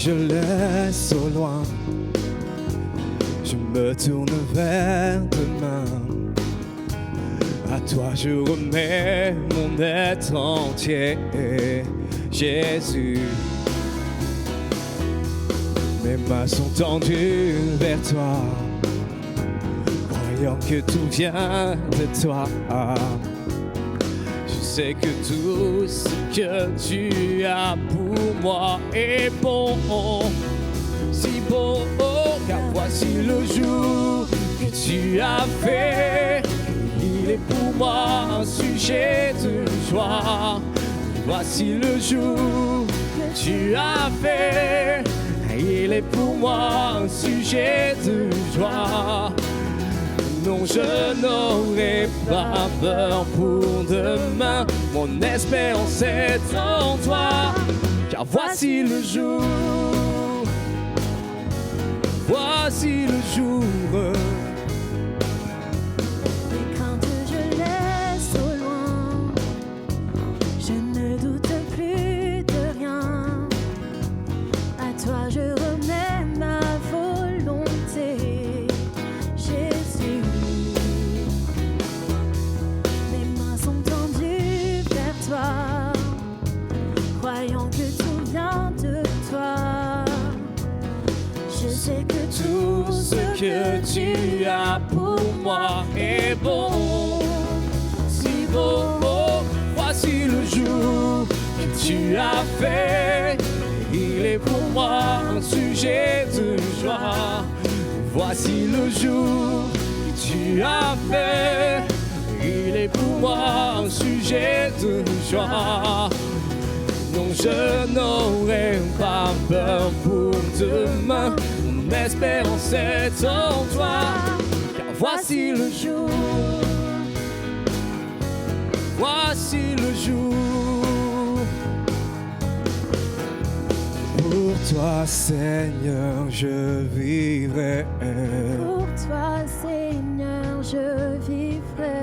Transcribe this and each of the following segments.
je laisse au loin, je me tourne vers demain. À toi je remets mon être entier, Jésus. Mes mains sont tendues vers toi, croyant que tout vient de toi. Je sais que tout ce que tu as pour moi est bon, si bon, car voici le jour que tu as fait. Il est pour moi un sujet de joie. Voici le jour que tu as fait. Il est pour moi un sujet de joie. Non, je n'aurai pas peur pour demain. Mon espérance est en toi. Car voici le jour. Voici le jour. Tout ce que tu as pour moi est bon, si beau. Voici le jour que tu as fait. Il est pour moi un sujet de joie. Voici le jour que tu as fait. Il est pour moi un sujet de joie. Non, je n'aurai pas peur pour demain. Mon espérance est en toi, car voici le jour. Voici le jour. Pour toi, Seigneur, je vivrai. Pour toi, Seigneur, je vivrai.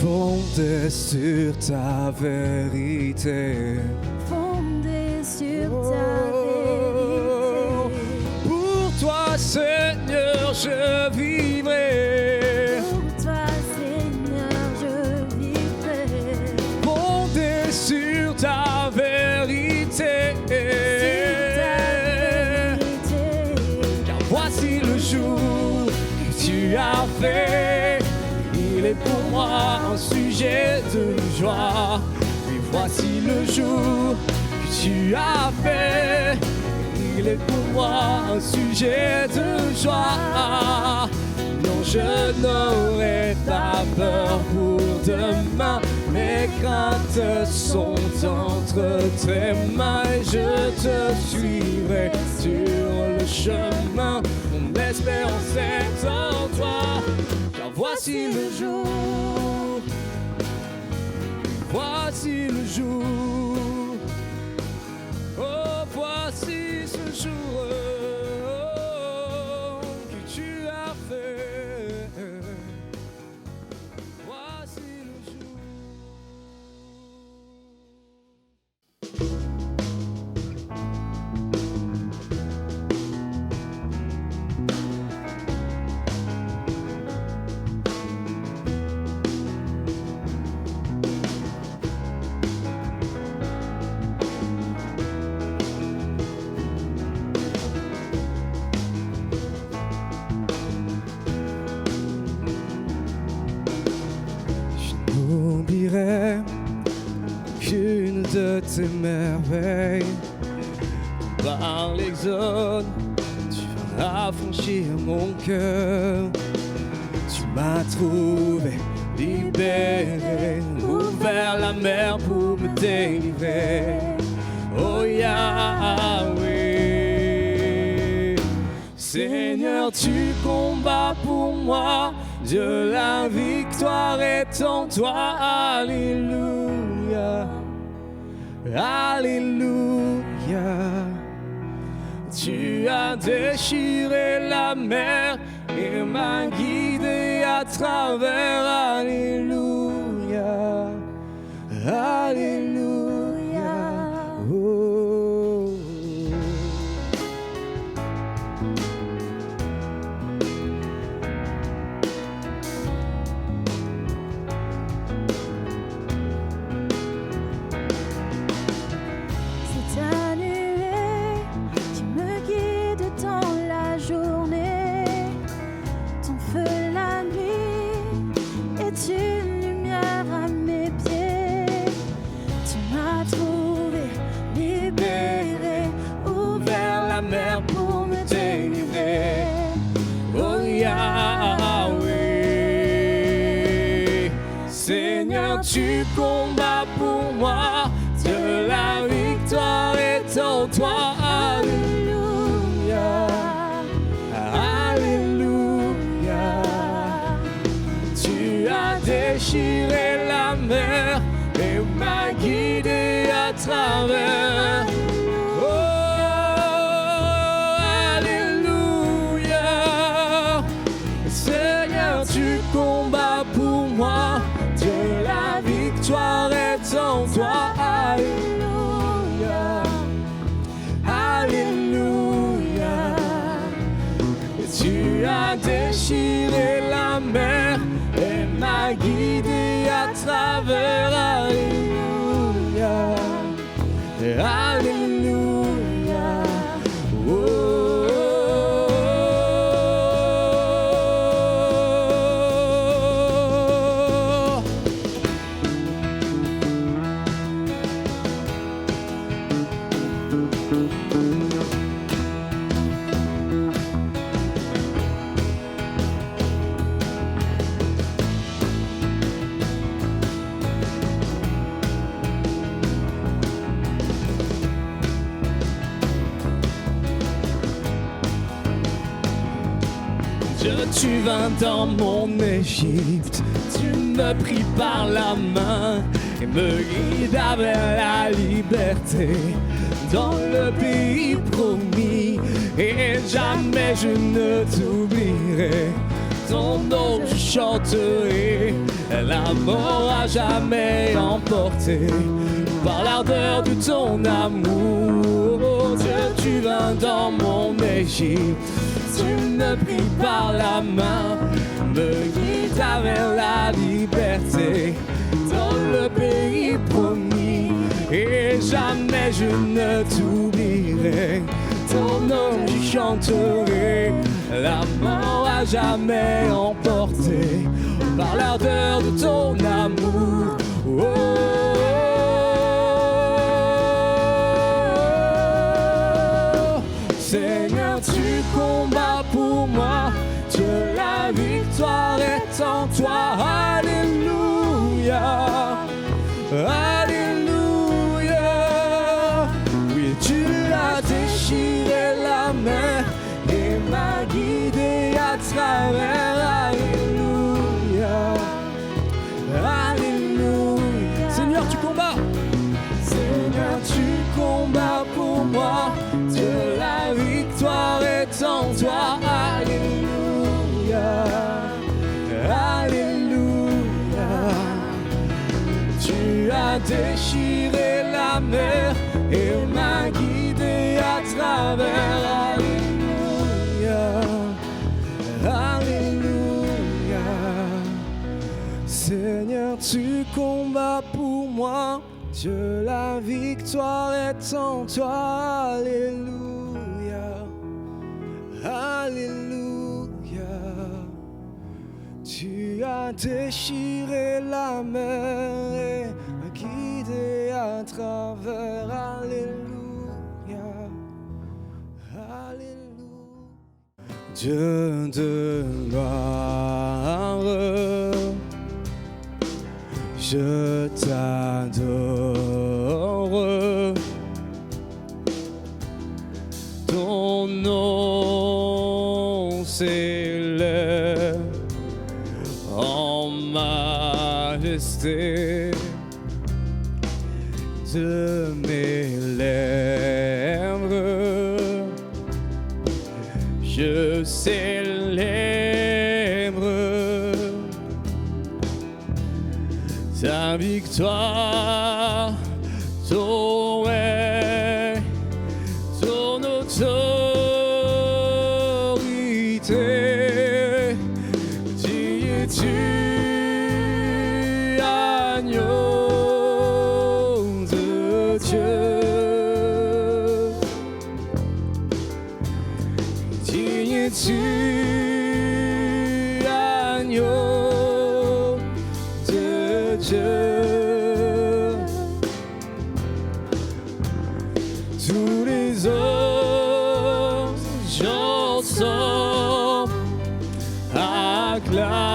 Fondé sur ta vérité. Fondé sur ta Seigneur, je vivrai. Pour toi, Seigneur, je vivrai. Fondé sur ta vérité. Car voici le jour que tu as fait. Il est pour moi un sujet de joie. Et voici le jour que tu as fait. Il est pour moi un sujet de joie. Non, je n'aurai pas peur pour demain. Mes craintes sont entre tes mains et je te suivrai sur le chemin. Mon espérance est en toi, car voici le jour. Voici le jour. Oh, voici ce jour que tu as fait. Voici le jour. Qu'une de tes merveilles. Par l'exode, tu vas affranchir mon cœur. Tu m'as trouvé, libéré, ouvert la mer pour me délivrer. Oh Yahweh, Seigneur, tu combats pour moi. Dieu, la victoire est en toi. Alléluia, Alléluia. Tu as déchiré la mer et m'as guidé à travers. Alléluia, Alléluia. Oh. Seigneur, tu combats pour moi. Dieu, la victoire est en toi. Alléluia. Alléluia. Tu as déchiré la mer et m'as guidé à travers. Oh, alléluia. Seigneur, tu combats pour moi. Dieu, la victoire est en toi. Alléluia. Alléluia. Tu as déchiré la mer et m'as guidé à travers. Alléluia. Alléluia. Oh, oh, tu vins dans mon Égypte, tu me pris par la main et me guida vers la liberté dans le pays promis. Et jamais je ne t'oublierai, ton nom je chanterai, la mort a jamais emporté par l'ardeur de ton amour. Dieu, tu vins dans mon Égypte, tu me pris par la main, me guida vers la liberté dans le pays promis. Et jamais je ne t'oublierai, ton nom je chanterai, la mort a jamais emporté par l'ardeur de ton amour. Oh, Seigneur, tu combats pour moi. Dieu, la victoire est en toi. Alléluia. Alléluia. Oui, tu as déchiré la mer et m'as guidé à travers. Alléluia. Alléluia. Seigneur, tu combats. Seigneur, tu combats pour moi. Dieu, la victoire est en toi. Alléluia. Alléluia. Tu as déchiré la mer et m'as guidé à travers. Alléluia. Alléluia. Seigneur, tu combats pour moi. Dieu, la victoire est en toi. Alléluia. Alléluia. Tu as déchiré la mer et m'as guidé à travers. Alléluia. Alléluia. Dieu de gloire, je t'adore, ton nom s'élève en majesté de mes lèvres, je célèbre ta victoire, ton règne, ton autorité. Digne es-tu, agneau de Dieu. Digne es-tu, agneau de Dieu. Tous les autres chansons acclament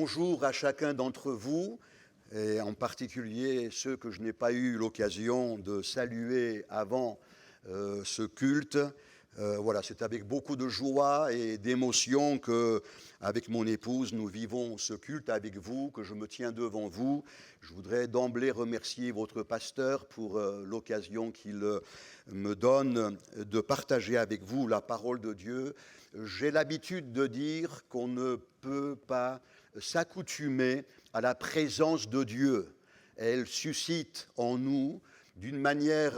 bonjour à chacun d'entre vous, et en particulier ceux que je n'ai pas eu l'occasion de saluer avant ce culte. Voilà, c'est avec beaucoup de joie et d'émotion que, avec mon épouse, nous vivons ce culte avec vous, que je me tiens devant vous. Je voudrais d'emblée remercier votre pasteur pour l'occasion qu'il me donne de partager avec vous la parole de Dieu. J'ai l'habitude de dire qu'on ne peut pas s'accoutumer à la présence de Dieu. Elle suscite en nous, d'une manière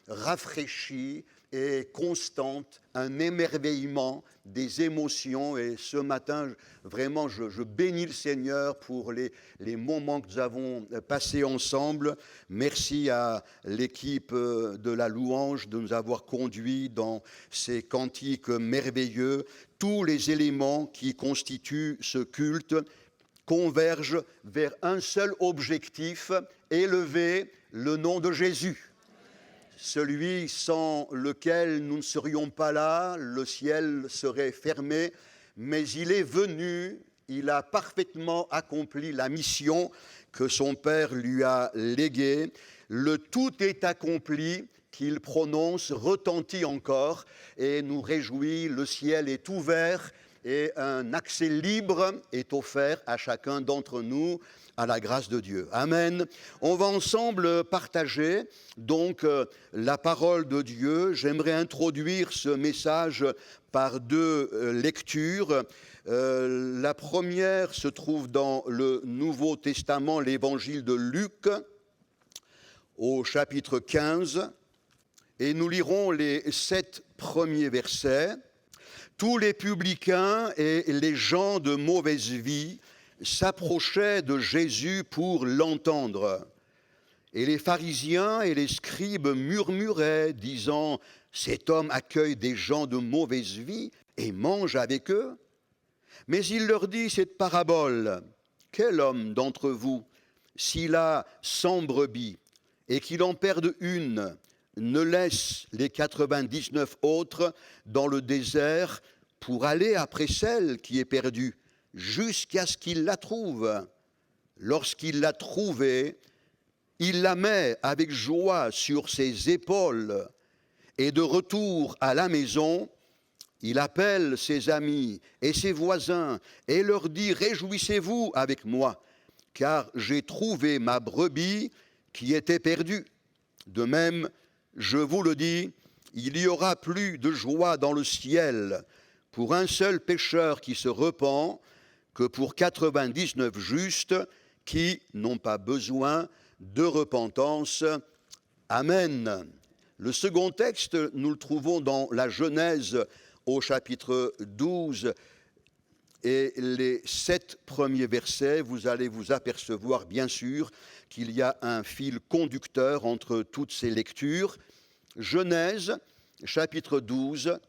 rafraîchie et constante, un émerveillement des émotions. Et ce matin, vraiment, je bénis le Seigneur pour les moments que nous avons passés ensemble. Merci à l'équipe de la louange de nous avoir conduits dans ces cantiques merveilleux. Tous les éléments qui constituent ce culte convergent vers un seul objectif, élever le nom de Jésus. Celui sans lequel nous ne serions pas là, le ciel serait fermé, mais il est venu, il a parfaitement accompli la mission que son Père lui a léguée. Le tout est accompli qu'il prononce retentit encore et nous réjouit, le ciel est ouvert et un accès libre est offert à chacun d'entre nous, à la grâce de Dieu. Amen. On va ensemble partager donc la parole de Dieu. J'aimerais introduire ce message par deux lectures. La première se trouve dans le Nouveau Testament, l'évangile de Luc, au chapitre 15, et nous lirons les 7 premiers versets. Tous les publicains et les gens de mauvaise vie s'approchaient de Jésus pour l'entendre. Et les pharisiens et les scribes murmuraient, disant « Cet homme accueille des gens de mauvaise vie et mange avec eux ». Mais il leur dit cette parabole « Quel homme d'entre vous, s'il a 100 brebis et qu'il en perde une, ne laisse les 99 autres dans le désert pour aller après celle qui est perdue, jusqu'à ce qu'il la trouve. Lorsqu'il l'a trouvée, il la met avec joie sur ses épaules, et de retour à la maison, il appelle ses amis et ses voisins et leur dit « Réjouissez-vous avec moi, car j'ai trouvé ma brebis qui était perdue. » De même, je vous le dis, il y aura plus de joie dans le ciel pour un seul pécheur qui se repent que pour 99 justes qui n'ont pas besoin de repentance. Amen. Le second texte, nous le trouvons dans la Genèse au chapitre 12 et les 7 premiers versets. Vous allez vous apercevoir, bien sûr, qu'il y a un fil conducteur entre toutes ces lectures. Genèse, chapitre 12,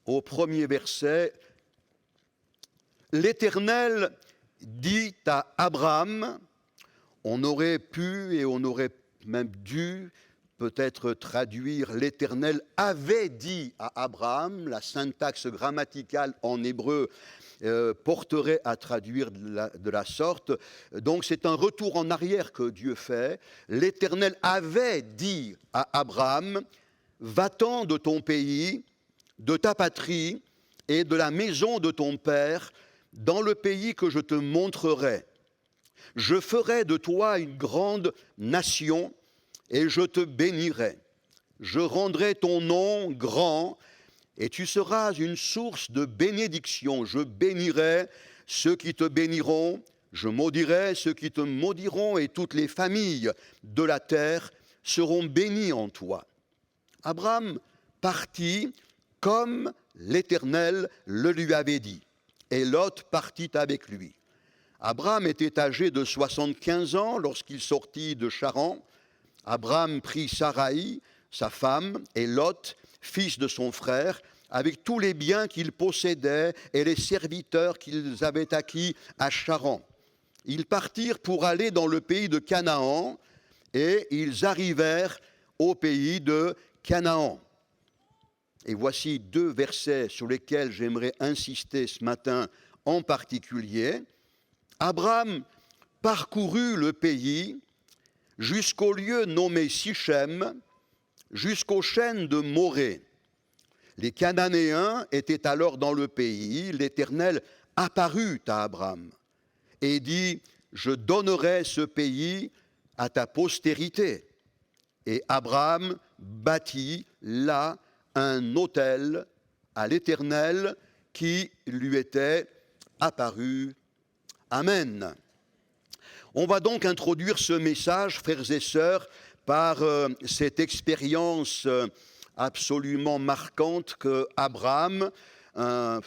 au premier verset, « L'Éternel dit à Abraham », on aurait pu et on aurait même dû peut-être traduire « L'Éternel avait dit à Abraham », la syntaxe grammaticale en hébreu porterait à traduire de la sorte. Donc c'est un retour en arrière que Dieu fait. L'Éternel avait dit à Abraham, « Va-t'en de ton pays, de ta patrie et de la maison de ton père, dans le pays que je te montrerai. Je ferai de toi une grande nation et je te bénirai. Je rendrai ton nom grand et tu seras une source de bénédiction. Je bénirai ceux qui te béniront, je maudirai ceux qui te maudiront et toutes les familles de la terre seront bénies en toi. » Abraham partit comme l'Éternel le lui avait dit, et Lot partit avec lui. Abraham était âgé de 75 ans lorsqu'il sortit de Charan. Abraham prit Saraï, sa femme, et Lot, fils de son frère, avec tous les biens qu'ils possédaient et les serviteurs qu'ils avaient acquis à Charan. Ils partirent pour aller dans le pays de Canaan, et ils arrivèrent au pays de Canaan. Et voici 2 versets sur lesquels j'aimerais insister ce matin en particulier, Abraham parcourut le pays jusqu'au lieu nommé Sichem, jusqu'aux chênes de Morée. Les Cananéens étaient alors dans le pays. L'Éternel apparut à Abraham et dit, « Je donnerai ce pays à ta postérité. » Et Abraham bâtit là un autel à l'Éternel qui lui était apparu. Amen. On va donc introduire ce message, frères et sœurs, par cette expérience absolument marquante que Abraham, un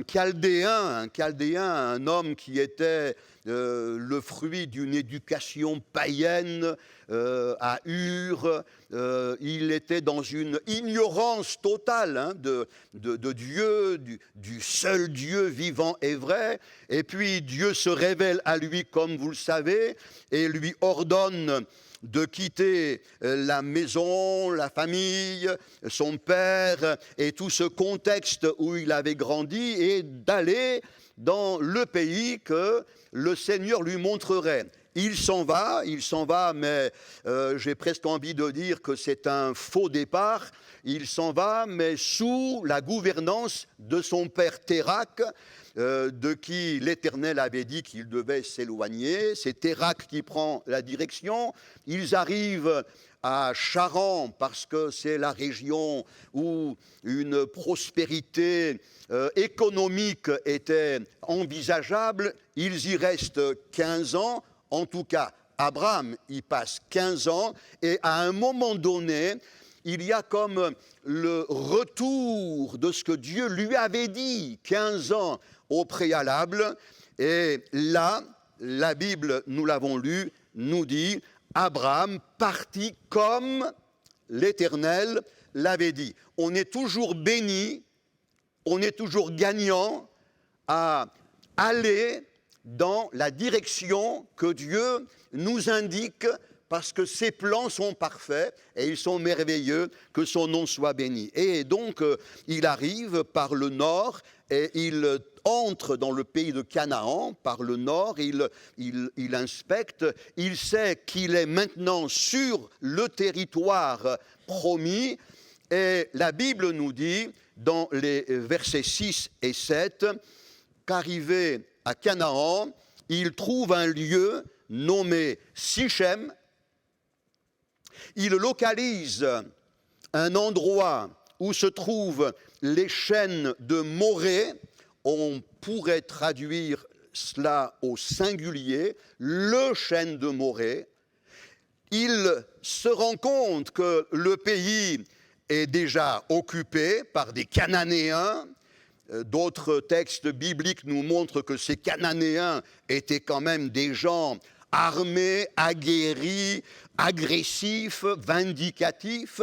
Chaldéen, un homme qui était le fruit d'une éducation païenne à Ur, il était dans une ignorance totale de Dieu, du seul Dieu vivant et vrai, et puis Dieu se révèle à lui, comme vous le savez, et lui ordonne de quitter la maison, la famille, son père et tout ce contexte où il avait grandi et d'aller dans le pays que le Seigneur lui montrerait. Il s'en va, mais j'ai presque envie de dire que c'est un faux départ. Il s'en va, mais sous la gouvernance de son père Térakh, de qui l'Éternel avait dit qu'il devait s'éloigner. C'est Térakh qui prend la direction. Ils arrivent à Charan parce que c'est la région où une prospérité économique était envisageable. Ils y restent 15 ans. En tout cas, Abraham y passe 15 ans et à un moment donné, il y a comme le retour de ce que Dieu lui avait dit 15 ans au préalable. Et là, la Bible, nous l'avons lu, nous dit, Abraham partit comme l'Éternel l'avait dit. On est toujours béni, on est toujours gagnant à aller dans la direction que Dieu nous indique parce que ses plans sont parfaits et ils sont merveilleux, que son nom soit béni. Et donc, il arrive par le nord et il entre dans le pays de Canaan par le nord, il inspecte, il sait qu'il est maintenant sur le territoire promis et la Bible nous dit dans les versets 6 et 7 qu'arrivé à Canaan, il trouve un lieu nommé Sichem. Il localise un endroit où se trouvent les chênes de Morée. On pourrait traduire cela au singulier, le chêne de Morée. Il se rend compte que le pays est déjà occupé par des Cananéens. D'autres textes bibliques nous montrent que ces Cananéens étaient quand même des gens armés, aguerris, agressifs, vindicatifs.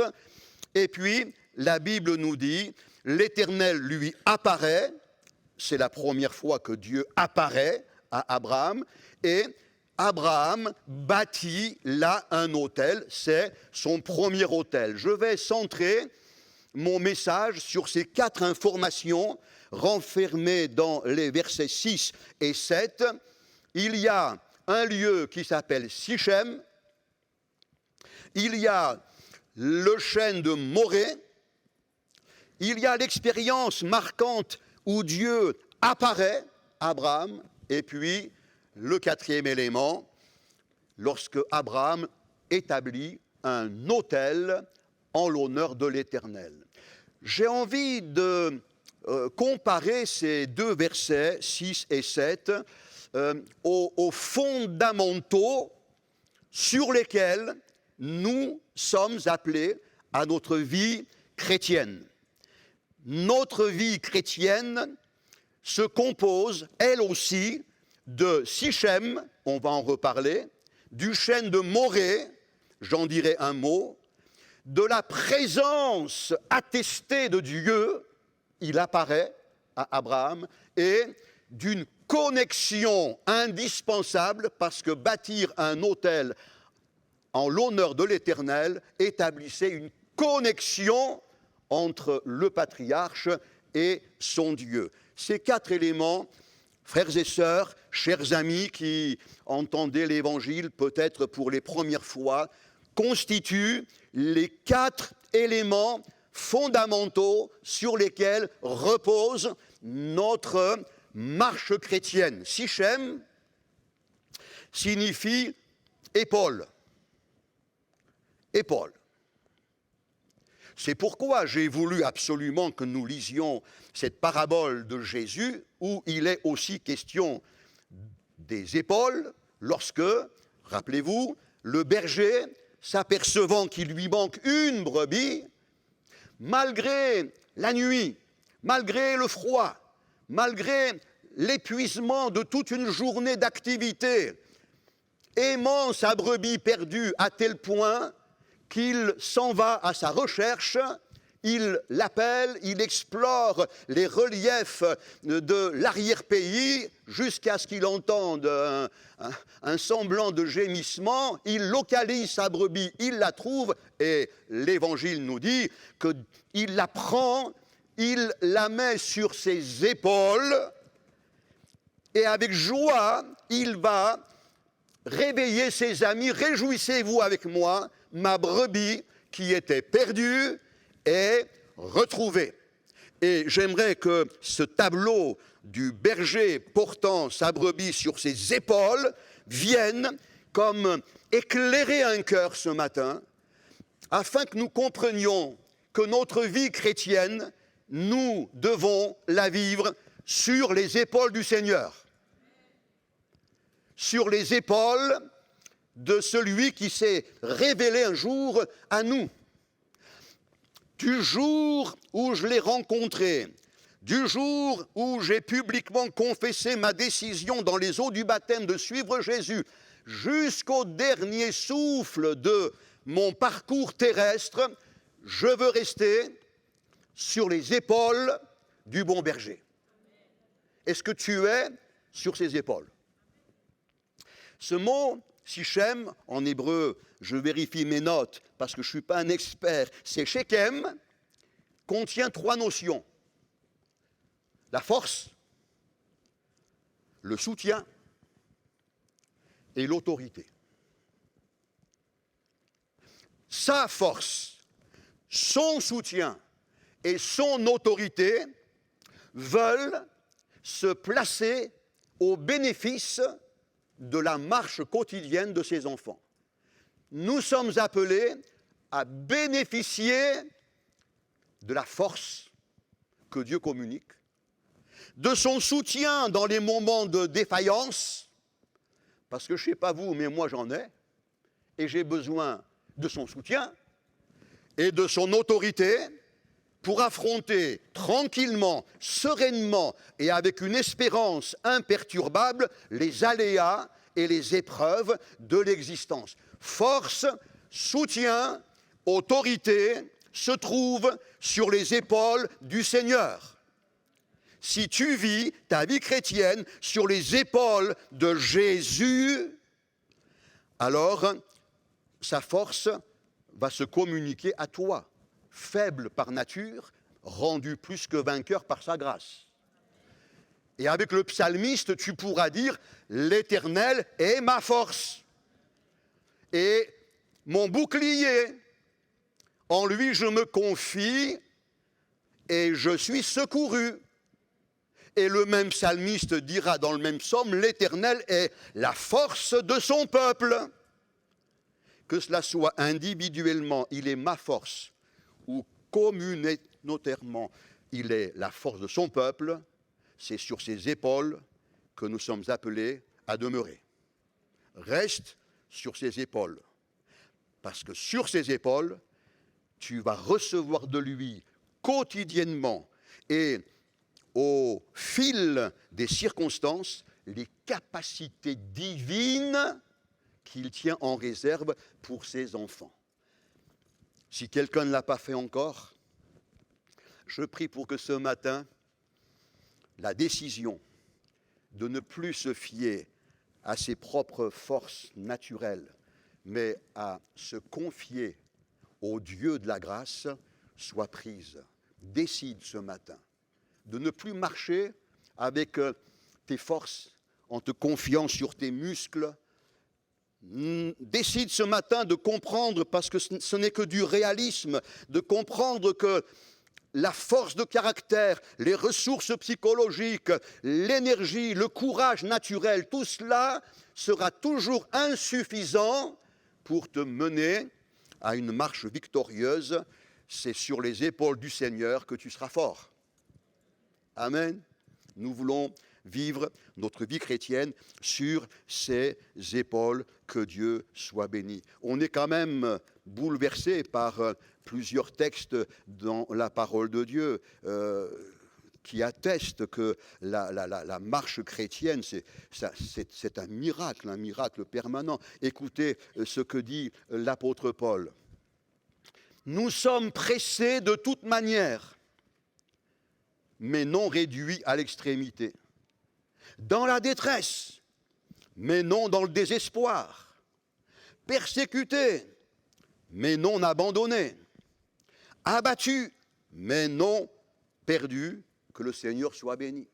Et puis, la Bible nous dit, l'Éternel lui apparaît, c'est la première fois que Dieu apparaît à Abraham, et Abraham bâtit là un autel, c'est son premier autel. Je vais centrer mon message sur ces 4 informations renfermées dans les versets 6 et 7. Il y a un lieu qui s'appelle Sichem, il y a le chêne de Morée, il y a l'expérience marquante où Dieu apparaît à Abraham, et puis le 4e élément, lorsque Abraham établit un autel en l'honneur de l'Éternel. J'ai envie de comparer ces 2 versets, 6 et 7, aux fondamentaux sur lesquels nous sommes appelés à notre vie chrétienne. Notre vie chrétienne se compose, elle aussi, de Sichem, on va en reparler, du chêne de Morée, j'en dirai un mot, de la présence attestée de Dieu, il apparaît à Abraham, et d'une connexion indispensable, parce que bâtir un autel en l'honneur de l'Éternel établissait une connexion entre le patriarche et son Dieu. Ces 4 éléments Frères et sœurs, chers amis qui entendez l'Évangile peut-être pour les premières fois, constituent les 4 éléments fondamentaux sur lesquels repose notre marche chrétienne. Sichem signifie épaule. Épaule. C'est pourquoi j'ai voulu absolument que nous lisions cette parabole de Jésus où il est aussi question des épaules lorsque, rappelez-vous, le berger, s'apercevant qu'il lui manque une brebis, malgré la nuit, malgré le froid, malgré l'épuisement de toute une journée d'activité, aimant sa brebis perdue à tel point qu'il s'en va à sa recherche, il l'appelle, il explore les reliefs de l'arrière-pays jusqu'à ce qu'il entende un semblant de gémissement, il localise sa brebis, il la trouve, et l'Évangile nous dit qu'il la prend, il la met sur ses épaules, et avec joie, il va réveiller ses amis, réjouissez-vous avec moi, ma brebis qui était perdue est retrouvée. Et j'aimerais que ce tableau du berger portant sa brebis sur ses épaules vienne comme éclairer un cœur ce matin, afin que nous comprenions que notre vie chrétienne, nous devons la vivre sur les épaules du Seigneur. Sur les épaules de celui qui s'est révélé un jour à nous. Du jour où je l'ai rencontré, du jour où j'ai publiquement confessé ma décision dans les eaux du baptême de suivre Jésus, jusqu'au dernier souffle de mon parcours terrestre, je veux rester sur les épaules du bon berger. Est-ce que tu es sur ses épaules? Ce mot, Sichem, en hébreu, je vérifie mes notes parce que je ne suis pas un expert, c'est Shechem, contient 3 notions. La force, le soutien et l'autorité. Sa force, son soutien et son autorité veulent se placer au bénéfice de la marche quotidienne de ses enfants. Nous sommes appelés à bénéficier de la force que Dieu communique, de son soutien dans les moments de défaillance, parce que je ne sais pas vous, mais moi j'en ai, et j'ai besoin de son soutien et de son autorité pour affronter tranquillement, sereinement et avec une espérance imperturbable les aléas et les épreuves de l'existence. Force, soutien, autorité se trouvent sur les épaules du Seigneur. Si tu vis ta vie chrétienne sur les épaules de Jésus, alors sa force va se communiquer à toi. Faible par nature, rendu plus que vainqueur par sa grâce. Et avec le psalmiste, tu pourras dire « L'Éternel est ma force et mon bouclier. En lui je me confie et je suis secouru. » Et le même psalmiste dira dans le même psaume « L'Éternel est la force de son peuple. » Que cela soit individuellement, il est ma force, ou communautairement, il est la force de son peuple, c'est sur ses épaules que nous sommes appelés à demeurer. Reste sur ses épaules, parce que sur ses épaules, tu vas recevoir de lui quotidiennement et au fil des circonstances les capacités divines qu'il tient en réserve pour ses enfants. Si quelqu'un ne l'a pas fait encore, je prie pour que ce matin, la décision de ne plus se fier à ses propres forces naturelles, mais à se confier au Dieu de la grâce, soit prise. Décide ce matin de ne plus marcher avec tes forces, en te confiant sur tes muscles. Décide ce matin de comprendre, parce que ce n'est que du réalisme, de comprendre que la force de caractère, les ressources psychologiques, l'énergie, le courage naturel, tout cela sera toujours insuffisant pour te mener à une marche victorieuse. C'est sur les épaules du Seigneur que tu seras fort. Amen. Nous voulons vivre notre vie chrétienne sur ses épaules. Que Dieu soit béni. On est quand même bouleversé par plusieurs textes dans la parole de Dieu qui attestent que la marche chrétienne, c'est un miracle permanent. Écoutez ce que dit l'apôtre Paul. Nous sommes pressés de toute manière, mais non réduits à l'extrémité. Dans la détresse, mais non dans le désespoir. Persécutés, mais non abandonnés. Abattus, mais non perdus. Que le Seigneur soit béni.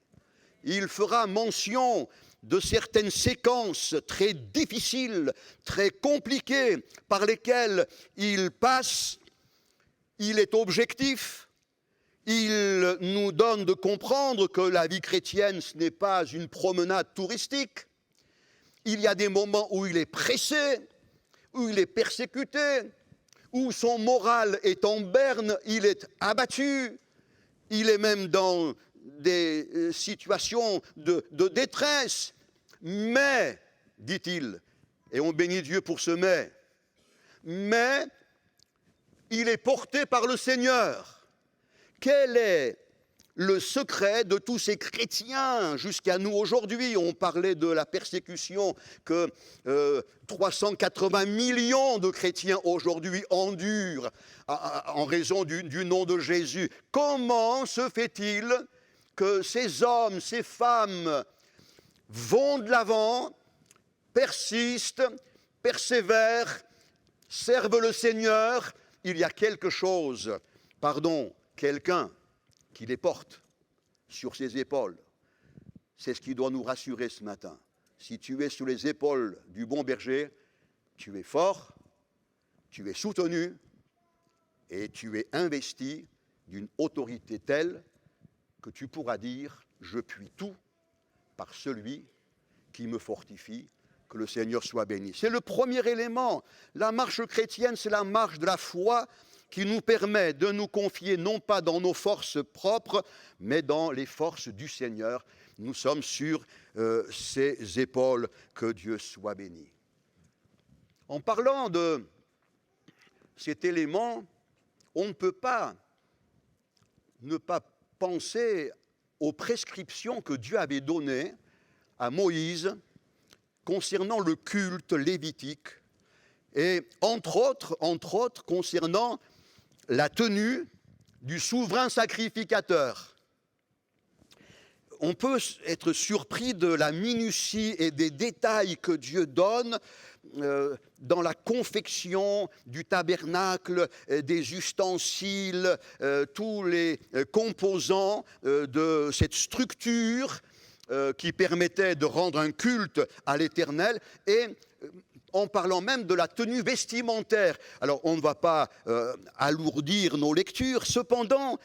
Il fera mention de certaines séquences très difficiles, très compliquées, par lesquelles il passe. Il est objectif. Il nous donne de comprendre que la vie chrétienne, ce n'est pas une promenade touristique. Il y a des moments où il est pressé, où il est persécuté, où son moral est en berne, il est abattu, il est même dans des situations de détresse. Mais, dit-il, et on bénit Dieu pour ce mais il est porté par le Seigneur. Quel est le secret de tous ces chrétiens jusqu'à nous aujourd'hui? On parlait de la persécution que 380 millions de chrétiens aujourd'hui endurent en raison du nom de Jésus. Comment se fait-il que ces hommes, ces femmes vont de l'avant, persistent, persévèrent, servent le Seigneur? Il y a quelque chose, quelqu'un qui les porte sur ses épaules. C'est ce qui doit nous rassurer ce matin. Si tu es sous les épaules du bon berger, tu es fort, tu es soutenu et tu es investi d'une autorité telle que tu pourras dire « Je puis tout par celui qui me fortifie ». Que le Seigneur soit béni. C'est le premier élément. La marche chrétienne, c'est la marche de la foi qui nous permet de nous confier non pas dans nos forces propres, mais dans les forces du Seigneur. Nous sommes sur ses épaules. Que Dieu soit béni. En parlant de cet élément, on ne peut pas ne pas penser aux prescriptions que Dieu avait données à Moïse concernant le culte lévitique et entre autres concernant la tenue du souverain sacrificateur. On peut être surpris de la minutie et des détails que Dieu donne dans la confection du tabernacle, des ustensiles, tous les composants de cette structure qui permettait de rendre un culte à l'Éternel, et en parlant même de la tenue vestimentaire. Alors, on ne va pas alourdir nos lectures, cependant,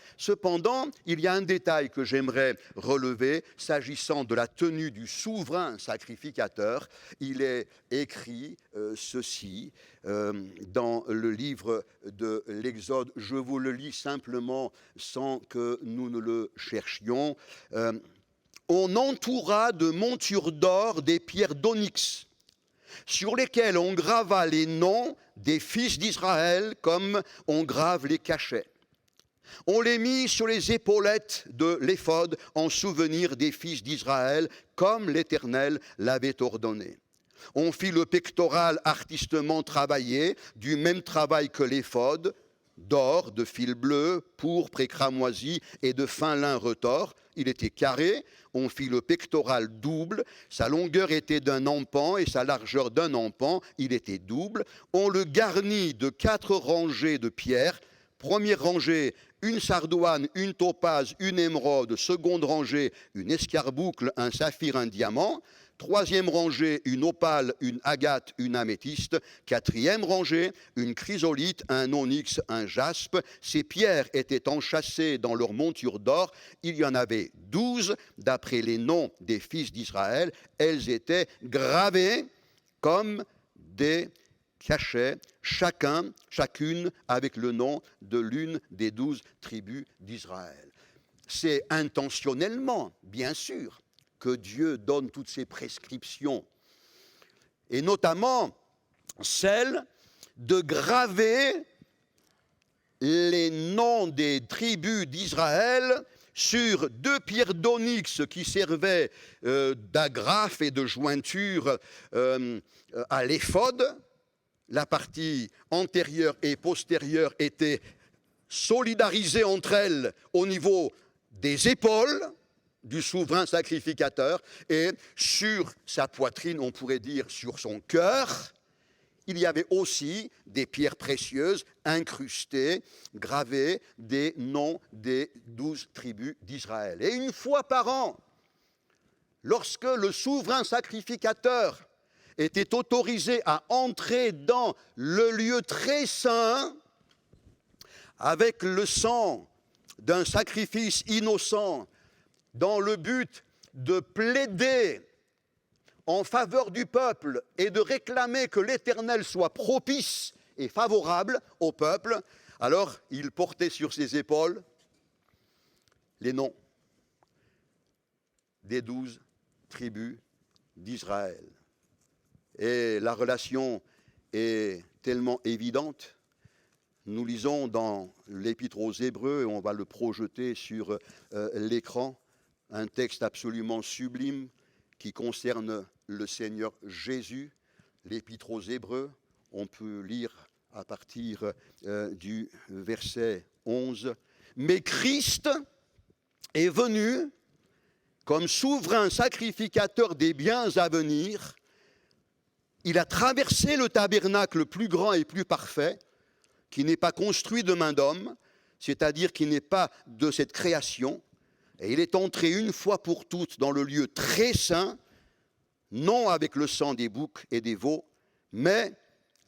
il y a un détail que j'aimerais relever, s'agissant de la tenue du souverain sacrificateur. Il est écrit ceci dans le livre de l'Exode. Je vous le lis simplement sans que nous ne le cherchions. On entoura de montures d'or des pierres d'onyx, sur lesquelles on grava les noms des fils d'Israël comme on grave les cachets. On les mit sur les épaulettes de l'éphod en souvenir des fils d'Israël, comme l'Éternel l'avait ordonné. On fit le pectoral artistement travaillé, du même travail que l'éphod, d'or, de fil bleu, pourpre et cramoisi et de fin lin retors. Il était carré. On fit le pectoral double, sa longueur était d'un empan et sa largeur d'un empan, il était double. On le garnit de 4 rangées de pierres Première rangée, une sardoine, une topaze, une émeraude. Seconde rangée, une escarboucle, un saphir, un diamant. Troisième rangée, une opale, une agate, une améthyste. Quatrième rangée, une chrysolite, un onyx, un jaspe. Ces pierres étaient enchâssées dans leur monture d'or. Il y en avait 12, d'après les noms des fils d'Israël. Elles étaient gravées comme des cachets, chacune avec le nom de l'une des 12 tribus d'Israël. C'est intentionnellement, bien sûr, que Dieu donne toutes ces prescriptions, et notamment celle de graver les noms des tribus d'Israël sur 2 pierres d'onyx qui servaient d'agrafe et de jointure à l'éphod. La partie antérieure et postérieure étaient solidarisées entre elles au niveau des épaules du souverain sacrificateur, et sur sa poitrine, on pourrait dire sur son cœur, il y avait aussi des pierres précieuses incrustées, gravées des noms des 12 tribus d'Israël. Et une fois par an, lorsque le souverain sacrificateur était autorisé à entrer dans le lieu très saint avec le sang d'un sacrifice innocent, dans le but de plaider en faveur du peuple et de réclamer que l'Éternel soit propice et favorable au peuple, alors il portait sur ses épaules les noms des 12 tribus d'Israël. Et la relation est tellement évidente. Nous lisons dans l'Épître aux Hébreux, et on va le projeter sur l'écran, un texte absolument sublime qui concerne le Seigneur Jésus. L'Épître aux Hébreux, on peut lire à partir du verset 11. « Mais Christ est venu comme souverain sacrificateur des biens à venir. Il a traversé le tabernacle plus grand et plus parfait, qui n'est pas construit de main d'homme, c'est-à-dire qui n'est pas de cette création. Et il est entré une fois pour toutes dans le lieu très saint, non avec le sang des boucs et des veaux, mais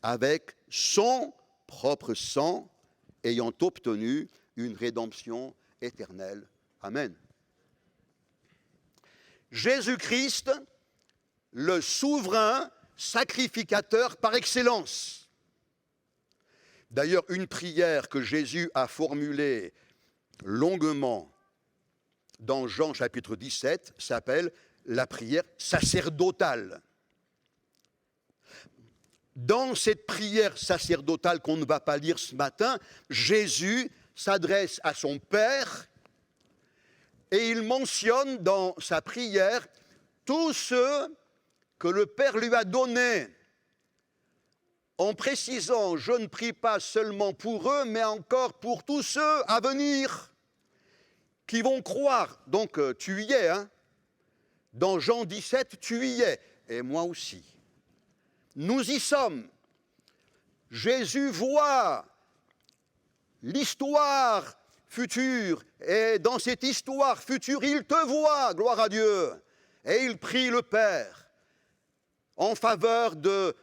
avec son propre sang, ayant obtenu une rédemption éternelle. Amen. » Jésus-Christ, le souverain sacrificateur par excellence. D'ailleurs, une prière que Jésus a formulée longuement dans Jean chapitre 17 s'appelle la prière sacerdotale. Dans cette prière sacerdotale qu'on ne va pas lire ce matin, Jésus s'adresse à son Père et il mentionne dans sa prière tous ceux que le Père lui a donnés, en précisant « je ne prie pas seulement pour eux, mais encore pour tous ceux à venir » qui vont croire. Donc tu y es, hein? Dans Jean 17, tu y es, et moi aussi. Nous y sommes. Jésus voit l'histoire future, et dans cette histoire future, il te voit, gloire à Dieu, et il prie le Père en faveur de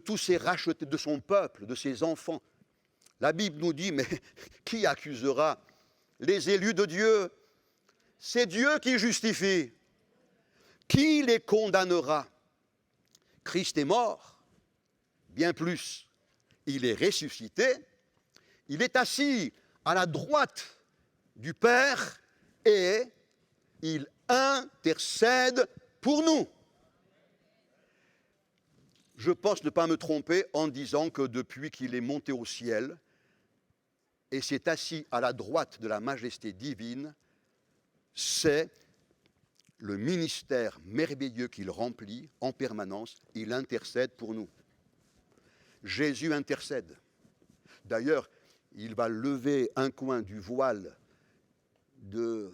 tous ces rachetés, de son peuple, de ses enfants. La Bible nous dit, mais qui accusera les élus de Dieu? C'est Dieu qui justifie. Qui les condamnera? Christ est mort, bien plus, il est ressuscité, il est assis à la droite du Père et il intercède pour nous. Je pense ne pas me tromper en disant que depuis qu'il est monté au ciel et s'est assis à la droite de la majesté divine, c'est le ministère merveilleux qu'il remplit en permanence. Il intercède pour nous. Jésus intercède. D'ailleurs, il va lever un coin du voile de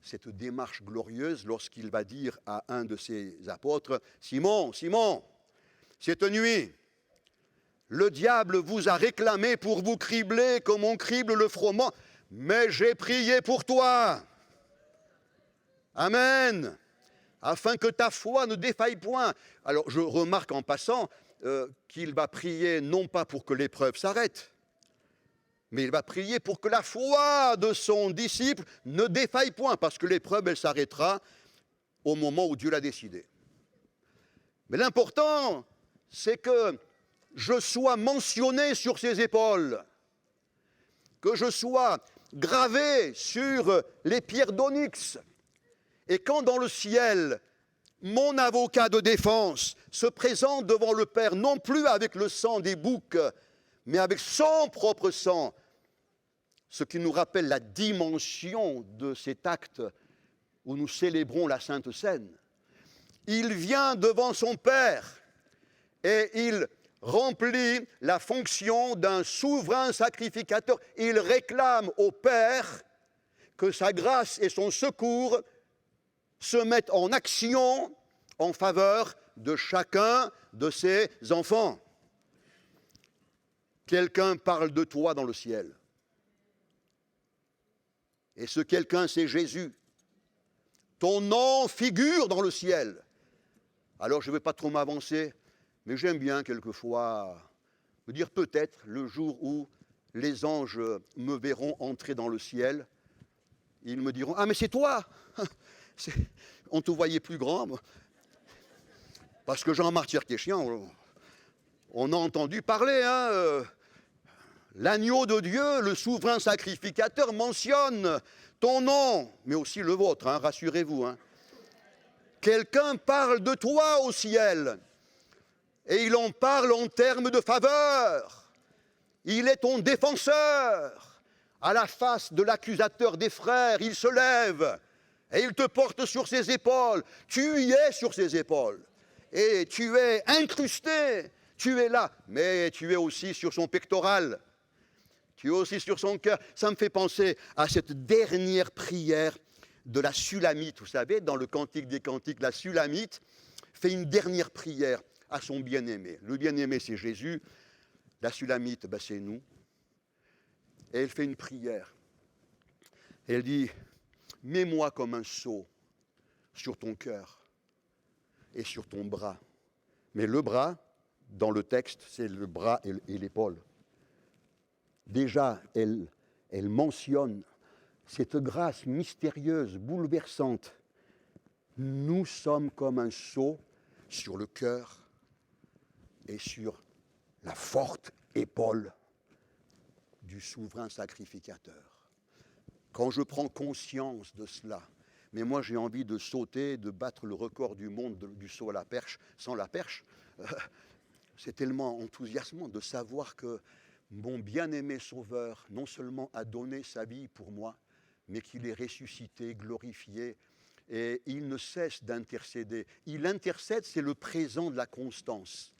cette démarche glorieuse lorsqu'il va dire à un de ses apôtres, « Simon, Simon, cette nuit, Le diable vous a réclamé pour vous cribler comme on crible le froment, mais j'ai prié pour toi. Amen. Afin que ta foi ne défaille point. Alors je remarque en passant qu'il va prier non pas pour que l'épreuve s'arrête, mais il va prier pour que la foi de son disciple ne défaille point, parce que l'épreuve, elle s'arrêtera au moment où Dieu l'a décidé. Mais l'important, c'est que je sois mentionné sur ses épaules, que je sois gravé sur les pierres d'onyx. Et quand dans le ciel, mon avocat de défense se présente devant le Père, non plus avec le sang des boucs, mais avec son propre sang, ce qui nous rappelle la dimension de cet acte où nous célébrons la Sainte Seine. Il vient devant son Père et il remplit la fonction d'un souverain sacrificateur. Il réclame au Père que sa grâce et son secours se mettent en action en faveur de chacun de ses enfants. Quelqu'un parle de toi dans le ciel. Et ce quelqu'un, c'est Jésus. Ton nom figure dans le ciel. Alors, je ne vais pas trop m'avancer, mais j'aime bien quelquefois me dire peut-être le jour où les anges me verront entrer dans le ciel, ils me diront « Ah, mais c'est toi !» On te voyait plus grand. Parce que Jean-Marc Tirkéchian, on a entendu parler, l'agneau de Dieu, le souverain sacrificateur, mentionne ton nom, mais aussi le vôtre, rassurez-vous. Quelqu'un parle de toi au ciel, et il en parle en termes de faveur. Il est ton défenseur. À la face de l'accusateur des frères, il se lève, et il te porte sur ses épaules. Tu y es sur ses épaules, et tu es incrusté, tu es là, mais tu es aussi sur son pectoral. Tu es aussi sur son cœur. Ça me fait penser à cette dernière prière de la Sulamite. Vous savez, dans le Cantique des Cantiques, la Sulamite fait une dernière prière à son bien-aimé. Le bien-aimé, c'est Jésus. La Sulamite, c'est nous. Et elle fait une prière. Elle dit, mets-moi comme un sceau sur ton cœur et sur ton bras. Mais le bras, dans le texte, c'est le bras et l'épaule. Déjà, elle mentionne cette grâce mystérieuse, bouleversante. Nous sommes comme un sceau sur le cœur et sur la forte épaule du souverain sacrificateur. Quand je prends conscience de cela, mais moi j'ai envie de sauter, de battre le record du monde du saut à la perche, sans la perche, c'est tellement enthousiasmant de savoir que mon bien-aimé Sauveur, non seulement a donné sa vie pour moi, mais qu'il est ressuscité, glorifié, et il ne cesse d'intercéder. Il intercède, c'est le présent de la constance.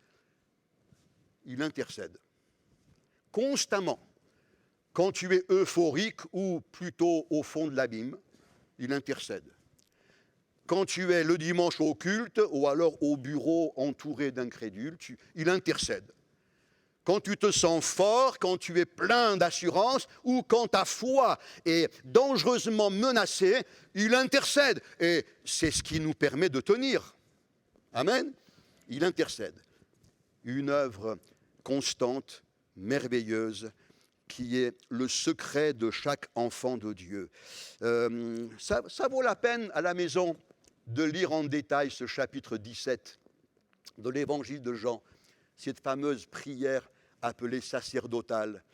Il intercède constamment. Quand tu es euphorique ou plutôt au fond de l'abîme, il intercède. Quand tu es le dimanche au culte ou alors au bureau entouré d'incrédules, il intercède. Quand tu te sens fort, quand tu es plein d'assurance ou quand ta foi est dangereusement menacée, il intercède. Et c'est ce qui nous permet de tenir. Amen. Il intercède. Une œuvre constante, merveilleuse, qui est le secret de chaque enfant de Dieu. Ça vaut la peine à la maison de lire en détail ce chapitre 17 de l'Évangile de Jean, cette fameuse prière appelée sacerdotale.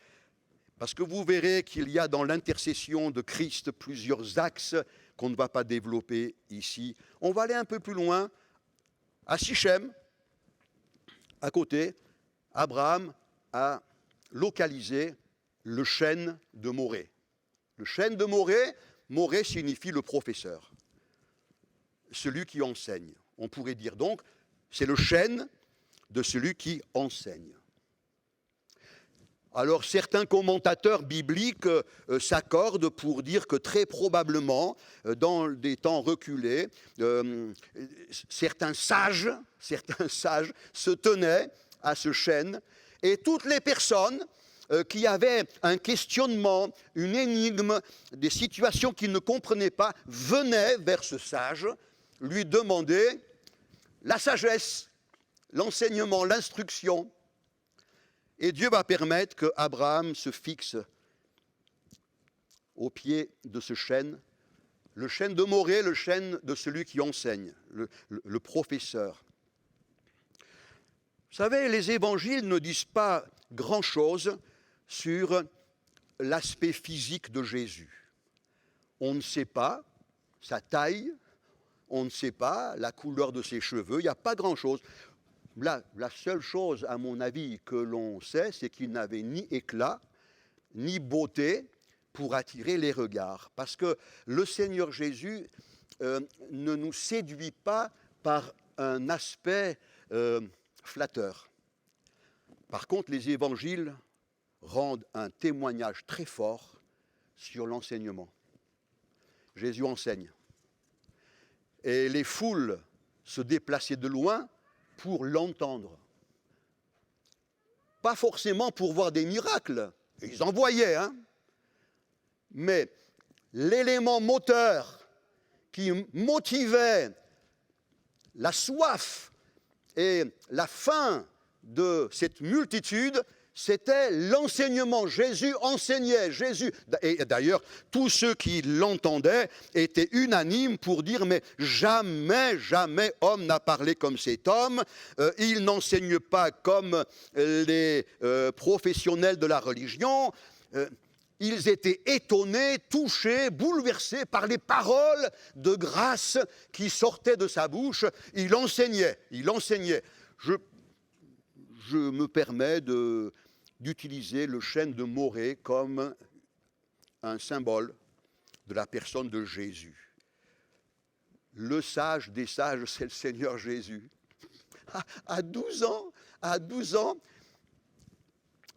Parce que vous verrez qu'il y a dans l'intercession de Christ plusieurs axes qu'on ne va pas développer ici. On va aller un peu plus loin. À Sichem, à côté, Abraham a localisé le chêne de Morée. Le chêne de Morée, Morée signifie le professeur, celui qui enseigne. On pourrait dire donc, c'est le chêne de celui qui enseigne. Alors certains commentateurs bibliques s'accordent pour dire que très probablement, dans des temps reculés, certains sages se tenaient à ce chêne Et toutes les personnes qui avaient un questionnement, une énigme, des situations qu'ils ne comprenaient pas, venaient vers ce sage, lui demander la sagesse, l'enseignement, l'instruction. Et Dieu va permettre qu'Abraham se fixe au pied de ce chêne, le chêne de Morée, le chêne de celui qui enseigne, le professeur. Vous savez, les évangiles ne disent pas grand-chose sur l'aspect physique de Jésus. On ne sait pas sa taille, on ne sait pas la couleur de ses cheveux, il n'y a pas grand-chose. La seule chose, à mon avis, que l'on sait, c'est qu'il n'avait ni éclat, ni beauté pour attirer les regards. Parce que le Seigneur Jésus ne nous séduit pas par un aspect flatteur. Par contre, les évangiles rendent un témoignage très fort sur l'enseignement. Jésus enseigne. Et les foules se déplaçaient de loin pour l'entendre. Pas forcément pour voir des miracles, ils en voyaient, hein. Mais l'élément moteur qui motivait la soif et la faim de cette multitude, c'était l'enseignement. Jésus enseignait. Et d'ailleurs, tous ceux qui l'entendaient étaient unanimes pour dire, mais jamais, jamais homme n'a parlé comme cet homme. Il n'enseigne pas comme les professionnels de la religion. Ils étaient étonnés, touchés, bouleversés par les paroles de grâce qui sortaient de sa bouche. Il enseignait. Je me permets d'utiliser le chêne de Morée comme un symbole de la personne de Jésus. Le sage des sages, c'est le Seigneur Jésus. À 12 ans,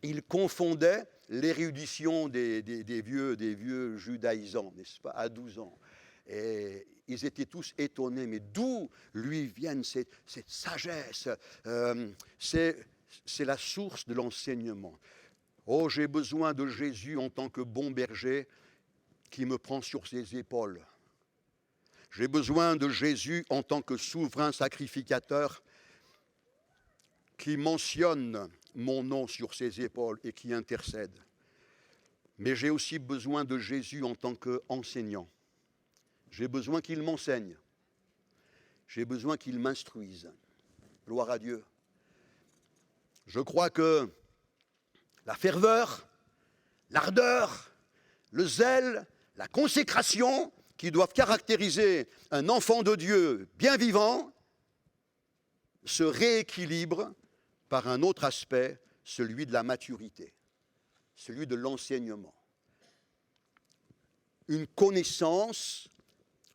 il confondait l'érudition des vieux judaïsants, n'est-ce pas, à 12 ans. Et ils étaient tous étonnés, mais d'où lui viennent cette sagesse c'est la source de l'enseignement. Oh, j'ai besoin de Jésus en tant que bon berger qui me prend sur ses épaules. J'ai besoin de Jésus en tant que souverain sacrificateur qui mentionne mon nom sur ses épaules et qui intercède. Mais j'ai aussi besoin de Jésus en tant qu'enseignant. J'ai besoin qu'il m'enseigne. J'ai besoin qu'il m'instruise. Gloire à Dieu. Je crois que la ferveur, l'ardeur, le zèle, la consécration qui doivent caractériser un enfant de Dieu bien vivant se rééquilibrent par un autre aspect, celui de la maturité, celui de l'enseignement. Une connaissance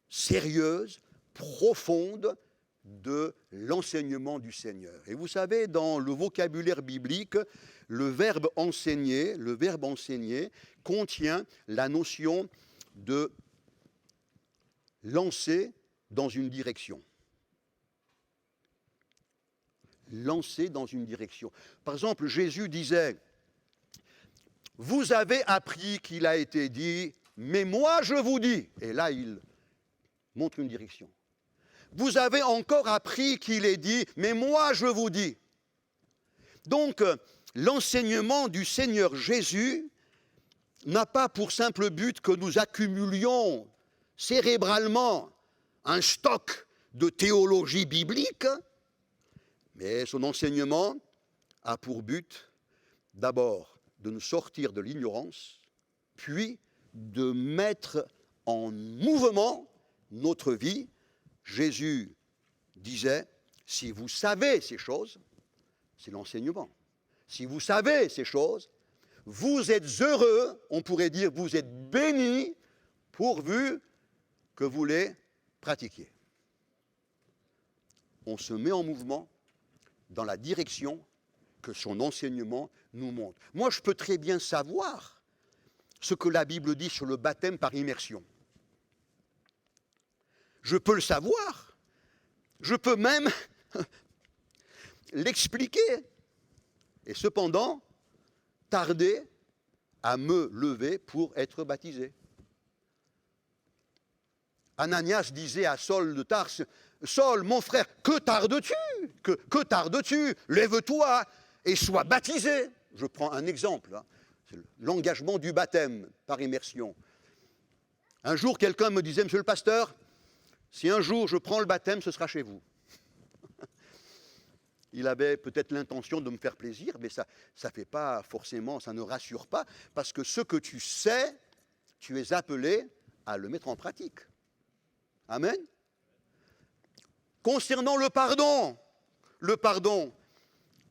sérieuse, profonde de l'enseignement du Seigneur. Et vous savez, dans le vocabulaire biblique, le verbe enseigner contient la notion de lancer dans une direction. Lancer dans une direction. Par exemple, Jésus disait, vous avez appris qu'il a été dit, mais moi je vous dis. Et là, il montre une direction. Vous avez encore appris qu'il est dit, mais moi je vous dis. Donc, l'enseignement du Seigneur Jésus n'a pas pour simple but que nous accumulions cérébralement un stock de théologie biblique, mais son enseignement a pour but d'abord de nous sortir de l'ignorance, puis de mettre en mouvement notre vie. Jésus disait, si vous savez ces choses, c'est l'enseignement. Si vous savez ces choses, vous êtes heureux, on pourrait dire vous êtes bénis, pourvu que vous les pratiquiez. On se met en mouvement dans la direction que son enseignement nous montre. Moi, je peux très bien savoir ce que la Bible dit sur le baptême par immersion. Je peux le savoir. Je peux même l'expliquer. et cependant, tarder à me lever pour être baptisé. Ananias disait à Saul de Tarse, « Saul, mon frère, que tardes-tu ? Que tardes-tu ? Lève-toi et sois baptisé. » Je prends un exemple, hein. C'est l'engagement du baptême par immersion. Un jour, quelqu'un me disait, « Monsieur le pasteur, si un jour je prends le baptême, ce sera chez vous. » Il avait peut-être l'intention de me faire plaisir, mais ça fait pas forcément, ça ne rassure pas, parce que ce que tu sais, tu es appelé à le mettre en pratique. Amen. Concernant le pardon,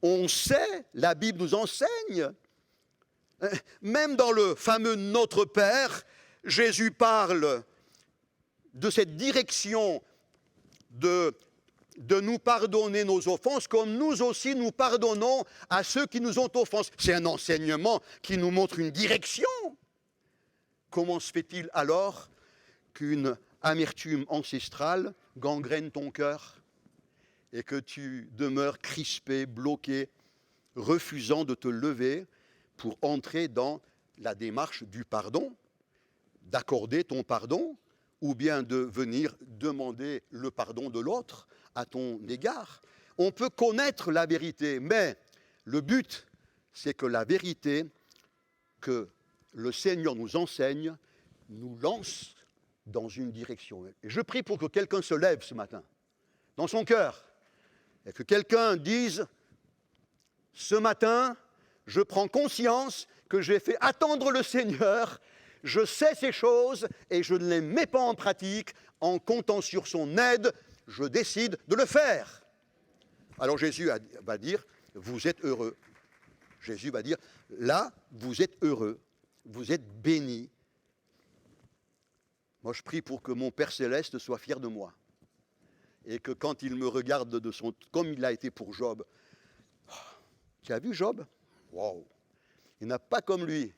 on sait, la Bible nous enseigne, même dans le fameux Notre Père, Jésus parle de cette direction de nous pardonner nos offenses, comme nous aussi nous pardonnons à ceux qui nous ont offensés. C'est un enseignement qui nous montre une direction. Comment se fait-il alors qu'une amertume ancestrale gangrène ton cœur et que tu demeures crispé, bloqué, refusant de te lever pour entrer dans la démarche du pardon, d'accorder ton pardon, ou bien de venir demander le pardon de l'autre à ton égard. On peut connaître la vérité, mais le but, c'est que la vérité que le Seigneur nous enseigne nous lance dans une direction. Et je prie pour que quelqu'un se lève ce matin, dans son cœur, et que quelqu'un dise, ce matin, je prends conscience que j'ai fait attendre le Seigneur, je sais ces choses et je ne les mets pas en pratique, en comptant sur son aide, je décide de le faire. Alors Jésus va dire, vous êtes heureux. Jésus va dire, là, vous êtes heureux, vous êtes bénis. Moi, je prie pour que mon Père Céleste soit fier de moi. Et que quand il me regarde comme il a été pour Job, oh, tu as vu Job ? Wow. Il n'y en a pas comme lui.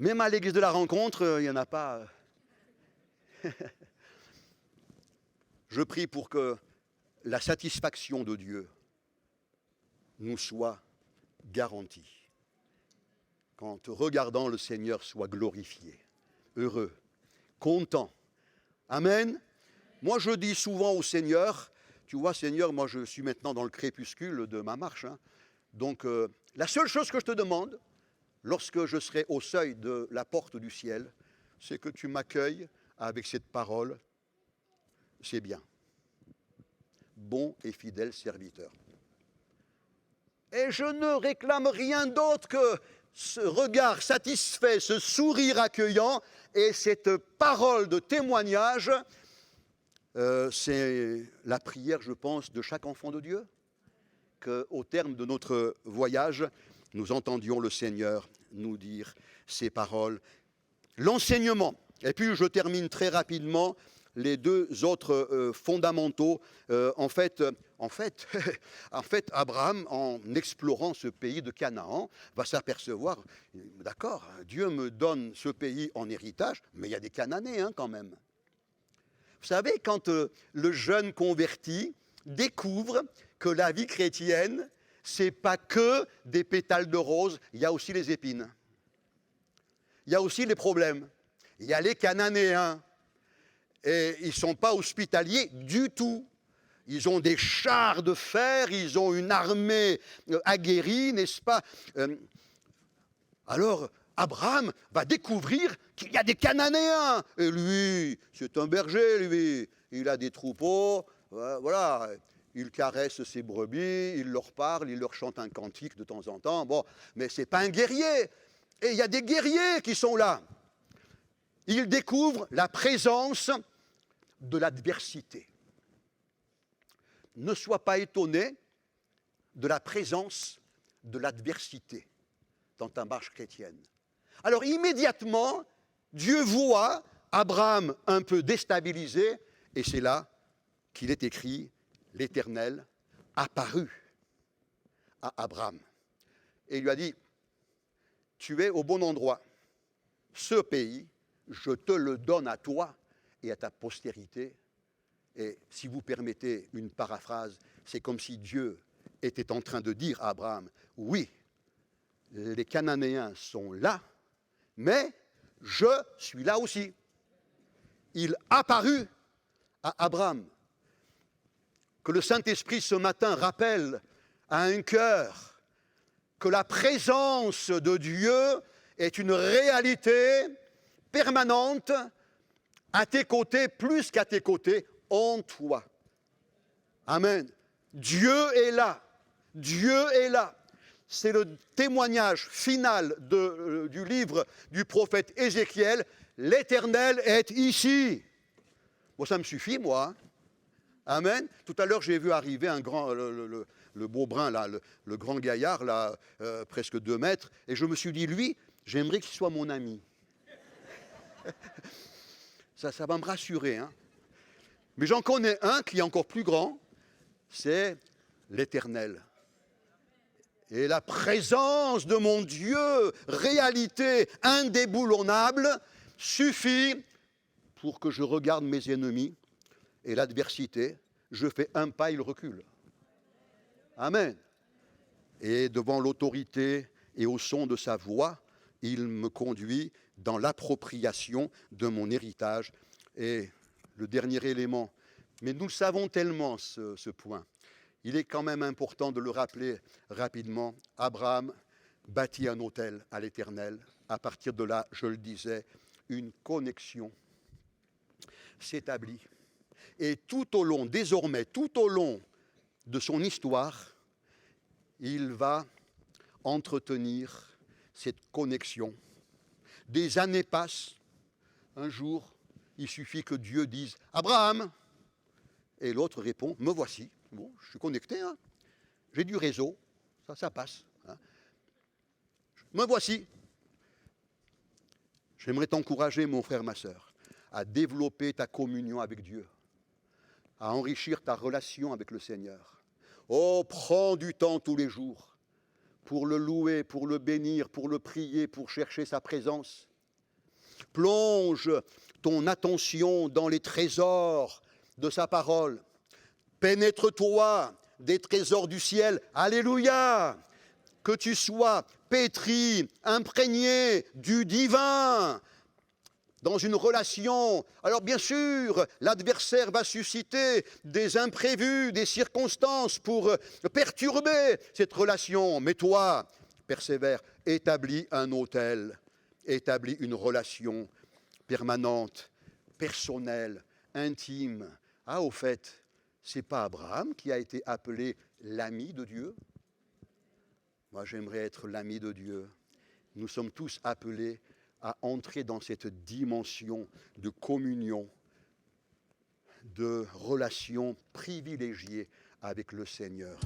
Même à l'église de la rencontre, il n'y en a pas. Je prie pour que la satisfaction de Dieu nous soit garantie. Qu'en te regardant, le Seigneur soit glorifié, heureux, content. Amen. Moi, je dis souvent au Seigneur, tu vois, Seigneur, moi, je suis maintenant dans le crépuscule de ma marche. Hein. Donc, la seule chose que je te demande, lorsque je serai au seuil de la porte du ciel, c'est que tu m'accueilles avec cette parole. C'est bien. Bon et fidèle serviteur. Et je ne réclame rien d'autre que ce regard satisfait, ce sourire accueillant et cette parole de témoignage. C'est la prière, je pense, de chaque enfant de Dieu, qu'au terme de notre voyage, nous entendions le Seigneur nous dire ces paroles. L'enseignement, et puis je termine très rapidement, les deux autres fondamentaux. En fait, Abraham, en explorant ce pays de Canaan, va s'apercevoir, d'accord, Dieu me donne ce pays en héritage, mais il y a des Cananéens quand même. Vous savez, quand le jeune converti découvre que la vie chrétienne, c'est pas que des pétales de rose, il y a aussi les épines. Il y a aussi les problèmes. Il y a les Cananéens. Et ils ne sont pas hospitaliers du tout. Ils ont des chars de fer, ils ont une armée aguerrie, n'est-ce pas ? Alors, Abraham va découvrir qu'il y a des Cananéens. Et lui, c'est un berger, lui. Il a des troupeaux, voilà. Il caresse ses brebis, il leur parle, il leur chante un cantique de temps en temps. Bon, mais ce n'est pas un guerrier. Et il y a des guerriers qui sont là. Il découvre la présence de l'adversité. Ne sois pas étonné de la présence de l'adversité dans ta marche chrétienne. Alors immédiatement, Dieu voit Abraham un peu déstabilisé, et c'est là qu'il est écrit, l'Éternel apparut à Abraham. Et il lui a dit, tu es au bon endroit. Ce pays, je te le donne à toi et à ta postérité. Et si vous permettez une paraphrase, c'est comme si Dieu était en train de dire à Abraham, oui, les Cananéens sont là, mais je suis là aussi. Il apparut à Abraham. Que le Saint-Esprit ce matin rappelle à un cœur que la présence de Dieu est une réalité permanente à tes côtés, plus qu'à tes côtés, en toi. Amen. Dieu est là. Dieu est là. C'est le témoignage final du livre du prophète Ézéchiel. L'Éternel est ici. Bon, ça me suffit, moi. Hein. Amen. Tout à l'heure, j'ai vu arriver un grand, le beau brun, là, le grand gaillard, là, presque 2 mètres, et je me suis dit, lui, j'aimerais qu'il soit mon ami. Ça va me rassurer. Hein. Mais j'en connais un qui est encore plus grand, c'est l'Éternel. Et la présence de mon Dieu, réalité indéboulonnable, suffit pour que je regarde mes ennemis et l'adversité, je fais un pas, il recule. Amen. Et devant l'autorité et au son de sa voix, il me conduit dans l'appropriation de mon héritage. Et le dernier élément, mais nous le savons tellement ce point, il est quand même important de le rappeler rapidement. Abraham bâtit un autel à l'Éternel. À partir de là, je le disais, une connexion s'établit. Et tout au long, désormais, tout au long de son histoire, il va entretenir cette connexion. Des années passent. Un jour, il suffit que Dieu dise « Abraham !» Et l'autre répond « Me voici. » Bon, je suis connecté, hein. J'ai du réseau, ça passe. Hein. Me voici. J'aimerais t'encourager, mon frère, ma sœur, à développer ta communion avec Dieu, à enrichir ta relation avec le Seigneur. Oh, prends du temps tous les jours pour le louer, pour le bénir, pour le prier, pour chercher sa présence. Plonge ton attention dans les trésors de sa parole. Pénètre-toi des trésors du ciel. Alléluia! Que tu sois pétri, imprégné du divin, dans une relation. Alors bien sûr, l'adversaire va susciter des imprévus, des circonstances pour perturber cette relation. Mais toi, persévère, établis un autel, établis une relation permanente, personnelle, intime. Ah, au fait, c'est pas Abraham qui a été appelé l'ami de Dieu? Moi, j'aimerais être l'ami de Dieu. Nous sommes tous appelés à entrer dans cette dimension de communion, de relation privilégiée avec le Seigneur.